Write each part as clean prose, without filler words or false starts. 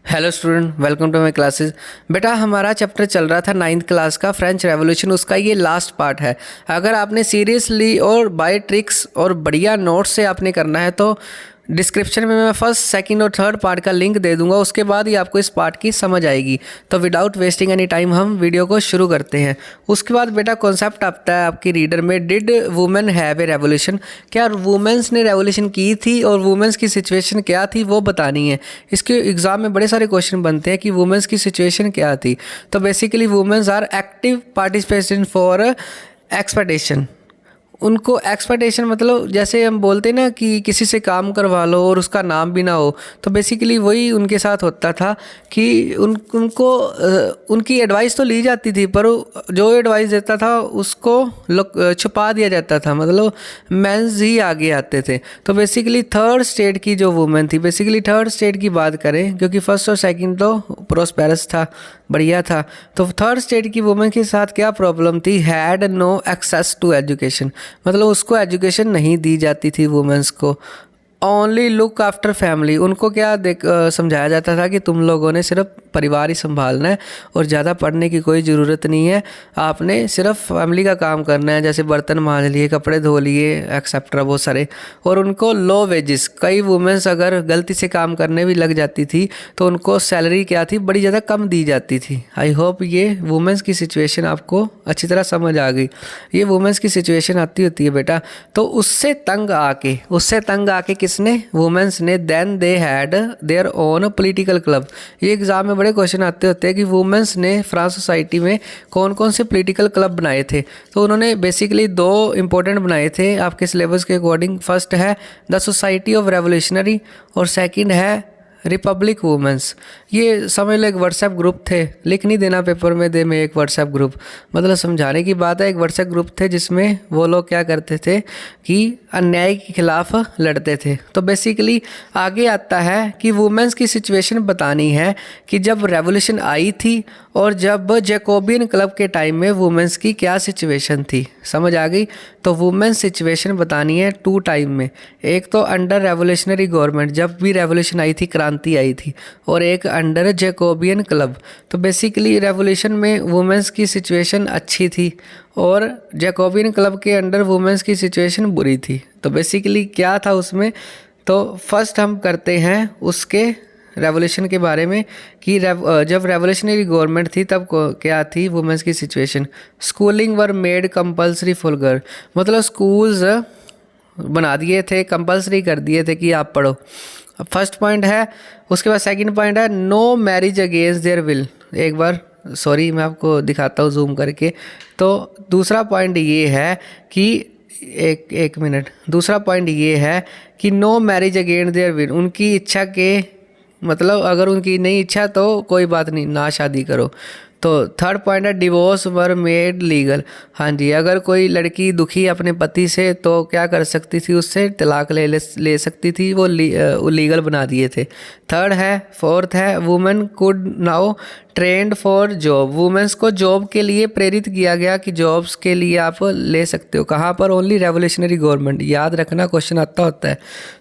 Hello student, welcome to my classes. बेटा हमारा chapter चल रहा था 9th क्लास का फ्रेंच रेवोल्यूशन, उसका ये लास्ट पार्ट है। अगर आपने सीरियसली और बाय ट्रिक्स और बढ़िया नोट्स से आपने करना है तो डिस्क्रिप्शन में मैं फर्स्ट, सेकंड और थर्ड पार्ट का लिंक दे दूंगा, उसके बाद ही आपको इस पार्ट की समझ आएगी। तो विदाउट वेस्टिंग एनी टाइम हम वीडियो को शुरू करते हैं। उसके बाद बेटा कॉन्सेप्ट आता है आपकी रीडर में, did women have a revolution. क्या वुमेन्स ने रेवोल्यूशन की थी और वुमेन्स की सिचुएशन क्या थी वो बतानी है। इसके एग्जाम में बड़े सारे क्वेश्चन बनते हैं कि वुमेन्स की सिचुएशन क्या थी। तो basically women's are active participation for expectation. उनको एक्सपेक्टेशन मतलब जैसे हम बोलते हैं ना कि किसी से काम करवा लो और उसका नाम भी ना हो, तो बेसिकली वही उनके साथ होता था कि उनको उनकी एडवाइस तो ली जाती थी, पर जो एडवाइस देता था उसको छुपा दिया जाता था, मतलब मेंस ही आगे आते थे। तो बेसिकली थर्ड स्टेट की जो वुमेन थी, बेसिकली थर्ड स्टेट की बात करें क्योंकि फर्स्ट और सेकंड तो प्रोस्पेरस था, बढ़िया था। तो थर्ड स्टेट की वुमेन के साथ क्या प्रॉब्लम थी? Had no access to education, मतलब उसको एजुकेशन नहीं दी जाती थी वुमेन्स को। ओनली लुक आफ्टर फैमिली, उनको क्या समझाया जाता था कि तुम लोगों ने सिर्फ परिवार ही संभालना है और ज़्यादा पढ़ने की कोई ज़रूरत नहीं है, आपने सिर्फ फैमिली का काम करना है, जैसे बर्तन मांज लिए, कपड़े धो लिए, एक्सेट्रा बहुत सारे। और उनको लो वेजेस, कई वुमेन्स अगर गलती से काम करने भी लग जाती थी तो उनको सैलरी क्या थी, बड़ी ज़्यादा कम दी जाती थी। आई होप ये वुमेन्स की सिचुएशन आपको अच्छी तरह समझ आ गई। ये वुमेन्स की सिचुएशन आती होती है बेटा। तो उससे तंग आके किसने? वुमेन्स ने। Then they had their own political club. ये एग्जाम में बड़े क्वेश्चन आते होते हैं कि वुमेन्स ने फ्रांस सोसाइटी में कौन कौन से पॉलिटिकल क्लब बनाए थे। तो उन्होंने बेसिकली दो इंपॉर्टेंट बनाए थे आपके सिलेबस के अकॉर्डिंग। फर्स्ट है द सोसाइटी ऑफ रेवोल्यूशनरी और सेकंड है रिपब्लिक वुमेन्स। ये समझ लो एक व्हाट्सएप ग्रुप थे, लिख नहीं देना पेपर में दे में एक व्हाट्सएप ग्रुप, मतलब समझाने की बात है। एक व्हाट्सएप ग्रुप थे जिसमें वो लोग क्या करते थे कि अन्याय के खिलाफ लड़ते थे। तो बेसिकली आगे आता है कि वुमेन्स की सिचुएशन बतानी है कि जब रेवोल्यूशन आई थी और जब जैकोबियन क्लब के टाइम में वुमेन्स की क्या सिचुएशन थी, समझ आ गई। तो वुमेन्स सिचुएशन बतानी है टू टाइम में, एक तो अंडर रेवोल्यूशनरी गवर्नमेंट जब भी रेवोल्यूशन आई थी, क्रांति आई थी, और एक अंडर जैकोबियन क्लब। तो बेसिकली रेवोल्यूशन में वुमेन्स की सिचुएशन अच्छी थी और जैकोबियन क्लब के अंडर वुमेन्स की सिचुएशन बुरी थी। तो बेसिकली क्या था उसमें, तो फर्स्ट हम करते हैं उसके रेवोल्यूशन के बारे में कि जब रेवोल्यूशनरी गवर्नमेंट थी तब क्या थी वुमेन्स की situation. Schooling were made compulsory for girl, मतलब स्कूल्स बना दिए थे, कंपल्सरी कर दिए थे कि आप पढ़ो। फर्स्ट पॉइंट है। उसके बाद सेकंड पॉइंट है no marriage against their will. एक बार सॉरी मैं आपको दिखाता हूँ जूम करके। तो दूसरा पॉइंट ये है कि एक मिनट, दूसरा पॉइंट ये है कि no marriage against their will, उनकी इच्छा के मतलब अगर उनकी नहीं इच्छा तो कोई बात नहीं, ना शादी करो। तो थर्ड पॉइंट है डिवोर्स वर मेड लीगल। हाँ जी, अगर कोई लड़की दुखी अपने पति से तो क्या कर सकती थी, उससे तलाक ले सकती थी, वो लीगल बना दिए थे। फोर्थ है women could now trained for job. Women's को जॉब के लिए प्रेरित किया गया कि जॉब्स के लिए आप ले सकते हो। कहाँ पर? ओनली रेवोल्यूशनरी गवर्नमेंट, याद रखना, क्वेश्चन आता होता है।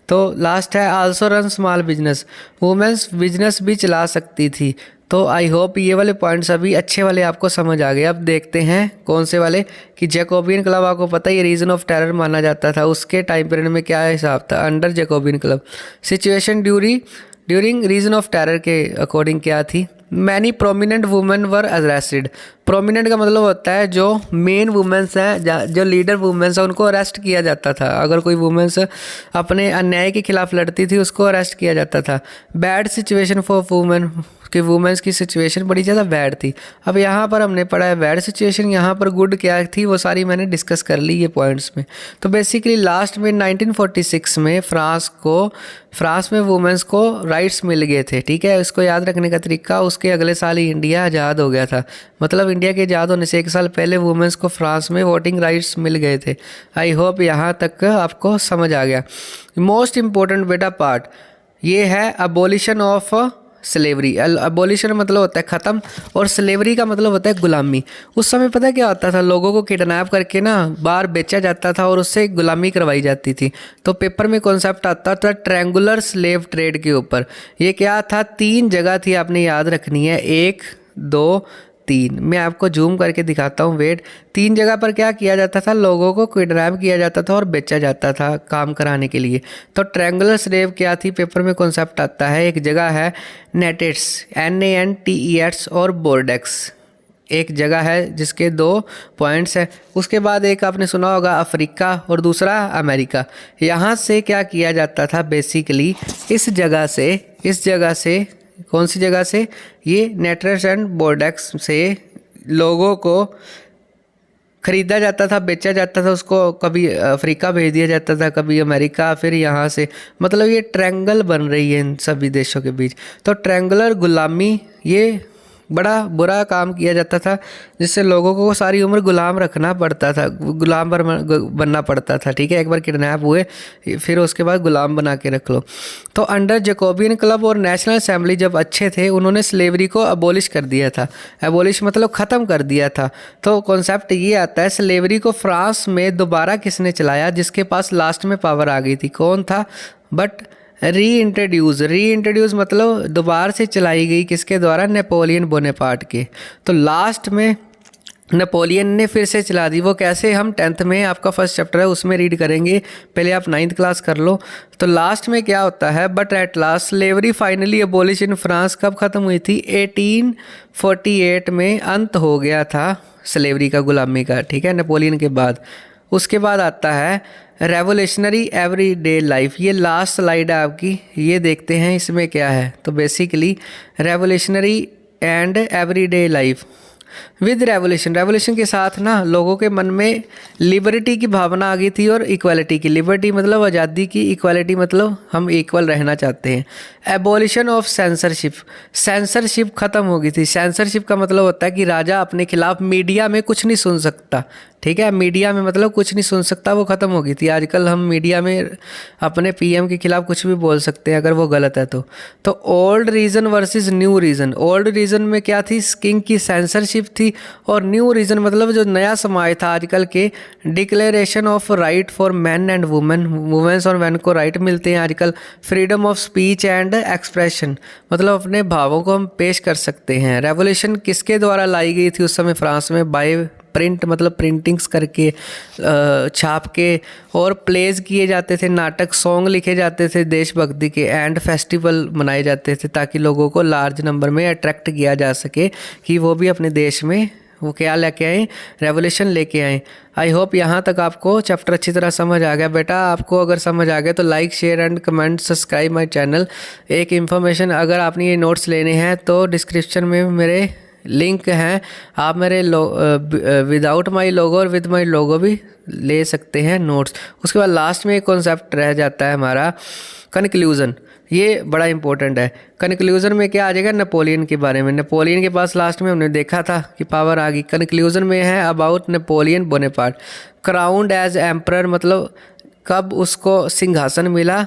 तो लास्ट है also run small business. Women's business भी चला सकती थी। तो आई होप ये वाले पॉइंट्स अभी अच्छे वाले आपको समझ आ गए। अब देखते हैं कौन से वाले, कि जैकोबियन क्लब आपको पता ही रीजन ऑफ टेरर माना जाता था, उसके टाइम पीरियड में क्या हिसाब था under Jacobin club. Situation during region of terror के अकॉर्डिंग क्या थी? Many prominent women were arrested. Prominent का मतलब होता है जो मेन वुमेन्स हैं, जो लीडर वुमेन्स हैं, उनको अरेस्ट किया जाता था। अगर कोई वुमेन्स अपने अन्याय के खिलाफ लड़ती थी उसको अरेस्ट किया जाता था। बैड सिचुएशन फॉर वुमेन, कि वुमेन्स की सिचुएशन बड़ी ज़्यादा बैड थी। अब यहाँ पर हमने पढ़ा है बैड सिचुएशन, यहाँ पर गुड क्या थी वो सारी मैंने डिस्कस कर ली ये पॉइंट्स में। तो बेसिकली लास्ट में 1946 में फ्रांस में वुमेन्स को राइट्स मिल गए थे। ठीक है, इसको याद रखने का तरीका, उसके अगले साल ही इंडिया आज़ाद हो गया था, मतलब इंडिया के आज़ाद होने से एक साल पहले वुमेन्स को फ्रांस में वोटिंग राइट्स मिल गए थे। आई होप यहाँ तक आपको समझ आ गया। मोस्ट इम्पोर्टेंट बेटा पार्ट ये है अबोलिशन ऑफ स्लेवरी। अबोलिशन मतलब होता है ख़त्म, और स्लेवरी का मतलब होता है गुलामी। उस समय पता है क्या होता था, लोगों को किडनैप करके ना बाहर बेचा जाता था और उससे गुलामी करवाई जाती थी। तो पेपर में कॉन्सेप्ट आता था ट्रैंगुलर स्लेव ट्रेड के ऊपर। ये क्या था, 3 जगह थी, आपने याद रखनी है, 1 2 3। मैं आपको जूम करके दिखाता हूँ, वेट। 3 जगह पर क्या किया जाता था, लोगों को किडनैप किया जाता था और बेचा जाता था काम कराने के लिए। तो ट्रैंगुलर स्लेव क्या थी, पेपर में कॉन्सेप्ट आता है। एक जगह है नेटेट्स, NANTES, और बोर्डेक्स, एक जगह है जिसके 2 पॉइंट्स हैं। उसके बाद एक आपने सुना होगा अफ्रीका, और दूसरा अमेरिका। यहाँ से क्या किया जाता था बेसिकली, इस जगह से कौन सी जगह से, ये नेटर्स एंड बोर्डेक्स से लोगों को खरीदा जाता था, बेचा जाता था, उसको कभी अफ्रीका भेज दिया जाता था, कभी अमेरिका, फिर यहाँ से। मतलब ये ट्रायंगल बन रही है इन सभी देशों के बीच। तो ट्रायंगुलर गुलामी, ये बड़ा बुरा काम किया जाता था, जिससे लोगों को सारी उम्र गुलाम रखना पड़ता था, गुलाम बनना पड़ता था। ठीक है, एक बार किडनैप हुए फिर उसके बाद गुलाम बना के रख लो। तो अंडर जैकोबियन क्लब और नेशनल असेंबली जब अच्छे थे, उन्होंने स्लेवरी को अबोलिश कर दिया था। अबोलिश मतलब ख़त्म कर दिया था। तो कॉन्सेप्ट ये आता है, स्लेवरी को फ्रांस में दोबारा किसने चलाया, जिसके पास लास्ट में पावर आ गई थी, कौन था, बट री इंट्रोड्यूस मतलब दोबारा से चलाई गई, किसके द्वारा, नेपोलियन बोनेपार्ट के। तो लास्ट में नेपोलियन ने फिर से चला दी। वो कैसे, हम 10th में, आपका फर्स्ट चैप्टर है उसमें रीड करेंगे, पहले आप 9th क्लास कर लो। तो लास्ट में क्या होता है, but at last slavery finally abolish in France. कब ख़त्म हुई थी, 1848 में अंत हो गया था स्लेवरी का, गुलामी का। ठीक है, नेपोलियन के बाद। उसके बाद आता है रेवोल्यूशनरी एवरीडे लाइफ। ये लास्ट स्लाइड है आपकी, ये देखते हैं इसमें क्या है। तो basically revolutionary and everyday life with revolution के साथ ना लोगों के मन में लिबर्टी की भावना आ गई थी और इक्वालिटी की। लिबर्टी मतलब आज़ादी की, इक्वालिटी मतलब हम इक्वल रहना चाहते हैं। एबॉलिशन ऑफ सेंसरशिप ख़त्म हो गई थी। सेंसरशिप का मतलब होता है कि राजा अपने खिलाफ मीडिया में कुछ नहीं सुन सकता। ठीक है, मीडिया में मतलब कुछ नहीं सुन सकता, वो ख़त्म हो गई थी। आजकल हम मीडिया में अपने PM के खिलाफ कुछ भी बोल सकते हैं अगर वो गलत है तो old region versus new region. Old region में क्या थी, किंग की सेंसरशिप थी, और न्यू रीजन मतलब जो नया समाज था आजकल के, declaration of right for man and women, women's और मैन को राइट मिलते हैं आजकल। Freedom of speech and expression मतलब अपने भावों को हम पेश कर सकते हैं। रेवोल्यूशन किसके द्वारा लाई गई थी उस समय फ्रांस में, बाय प्रिंट मतलब प्रिंटिंग्स करके, छाप के, और प्लेज किए जाते थे, नाटक, सॉन्ग लिखे जाते थे देशभक्ति के, एंड फेस्टिवल मनाए जाते थे ताकि लोगों को लार्ज नंबर में अट्रैक्ट किया जा सके कि वो भी अपने देश में वो क्या लेके आए, रेवोल्यूशन लेके आए। आई होप यहाँ तक आपको चैप्टर अच्छी तरह समझ आ गया। बेटा आपको अगर समझ आ गया तो like, share and comment, subscribe my channel. एक इन्फॉर्मेशन, अगर आपने ये नोट्स लेने हैं तो डिस्क्रिप्शन में मेरे लिंक हैं, आप मेरे विदाउट माई लोगो और विद माई लोगो भी ले सकते हैं नोट्स। उसके बाद लास्ट में एक कॉन्सेप्ट रह जाता है हमारा कंक्लूज़न। ये बड़ा इंपॉर्टेंट है। कंक्लूज़न में क्या आ जाएगा, नेपोलियन के बारे में। नेपोलियन के पास लास्ट में हमने देखा था कि पावर आ गई। कंक्लूज़न में है about Napoleon Bonaparte, crowned as emperor मतलब कब उसको सिंहासन मिला,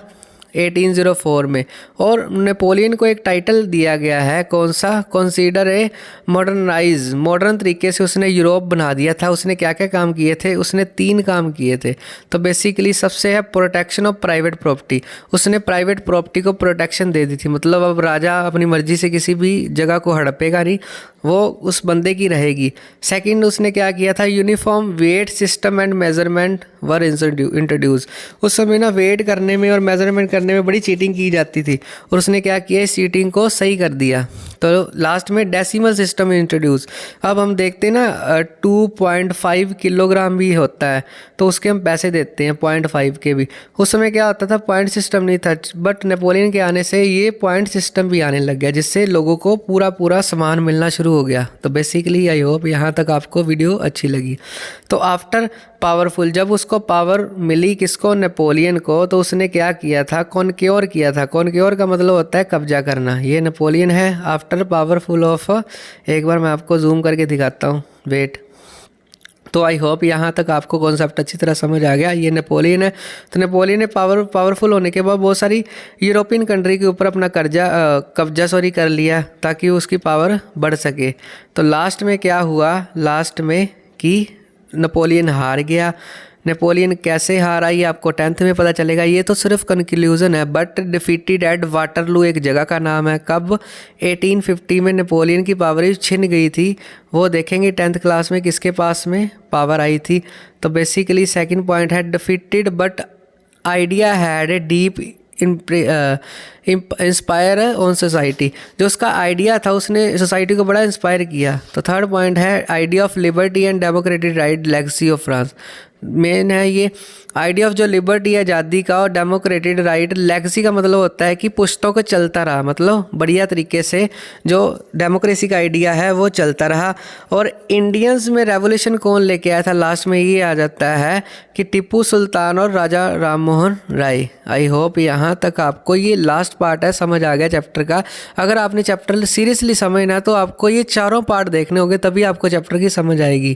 1804 में। और नेपोलियन को एक टाइटल दिया गया है, कौन सा, कंसीडर ए मॉडर्नाइज, मॉडर्न तरीके से उसने यूरोप बना दिया था। उसने क्या क्या काम किए थे, उसने 3 काम किए थे। तो बेसिकली सबसे है प्रोटेक्शन ऑफ प्राइवेट प्रॉपर्टी। उसने प्राइवेट प्रॉपर्टी को प्रोटेक्शन दे दी थी, मतलब अब राजा अपनी मर्जी से किसी भी जगह को हड़पेगा नहीं, वो उस बंदे की रहेगी। सेकंड उसने क्या किया था, uniform weight system and measurement were introduce. उस समय ना वेट करने में और मेजरमेंट करने में बड़ी चीटिंग की जाती थी, और उसने क्या किया, इस चीटिंग को सही कर दिया। तो लास्ट में डेसिमल सिस्टम इंट्रोड्यूस। अब हम देखते हैं ना 2.5 किलोग्राम भी होता है तो उसके हम पैसे देते हैं 0.5 के भी। उस समय क्या होता था, पॉइंट सिस्टम नहीं था, बट नेपोलियन के आने से ये पॉइंट सिस्टम भी आने लग गया, जिससे लोगों को पूरा सामान मिलना शुरू हो गया। तो बेसिकली आई होप यहाँ तक आपको वीडियो अच्छी लगी। तो आफ्टर पावरफुल, जब उसको पावर मिली किसको, नेपोलियन को, तो उसने क्या किया था, कॉन्क्योर किया था। कॉन्क्योर का मतलब होता है कब्जा करना। ये नेपोलियन है आफ्टर पावरफुल ऑफ, एक बार मैं आपको जूम करके दिखाता हूँ, वेट। तो आई होप यहाँ तक आपको कॉन्सेप्ट अच्छी तरह समझ आ गया। ये नेपोलियन है, तो नेपोलियन ने पावरफुल होने के बाद बहुत सारी यूरोपियन कंट्री के ऊपर अपना कब्जा कर लिया ताकि उसकी पावर बढ़ सके। तो लास्ट में क्या हुआ, लास्ट में कि नेपोलियन हार गया। नेपोलियन कैसे हारा ये आपको 10th में पता चलेगा, ये तो सिर्फ कंक्लूजन है। बट डिफीटेड एट वाटरलू एक जगह का नाम है। कब? 1850 में नेपोलियन की पावर छिन गई थी, वो देखेंगे 10th क्लास में किसके पास में पावर आई थी। तो बेसिकली सेकंड पॉइंट है defeated but idea had a deep inspire on society. जो उसका आइडिया था उसने सोसाइटी को बड़ा इंस्पायर किया। तो थर्ड पॉइंट है idea of liberty and democratic right legacy of France. Main है ये आइडिया ऑफ जो लिबर्टी आज़ादी का और डेमोक्रेटिक राइट, लेगेसी का मतलब होता है कि पुश्तों को चलता रहा, मतलब बढ़िया तरीके से जो डेमोक्रेसी का आइडिया है वो चलता रहा। और इंडियंस में रेवोल्यूशन कौन लेके आया था, लास्ट में ये आ जाता है कि टिप्पू सुल्तान और राजा राम मोहन राय। आई होप यहाँ तक आपको ये लास्ट पार्ट है समझ आ गया चैप्टर का। अगर आपने चैप्टर सीरियसली समझना है तो आपको ये चारों पार्ट देखने होंगे, तभी आपको चैप्टर की समझ आएगी।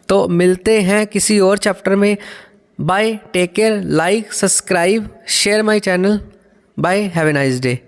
तो मिलते हैं किसी और चैप्टर में। Bye, take care, like, subscribe, share my channel. Bye, have a nice day.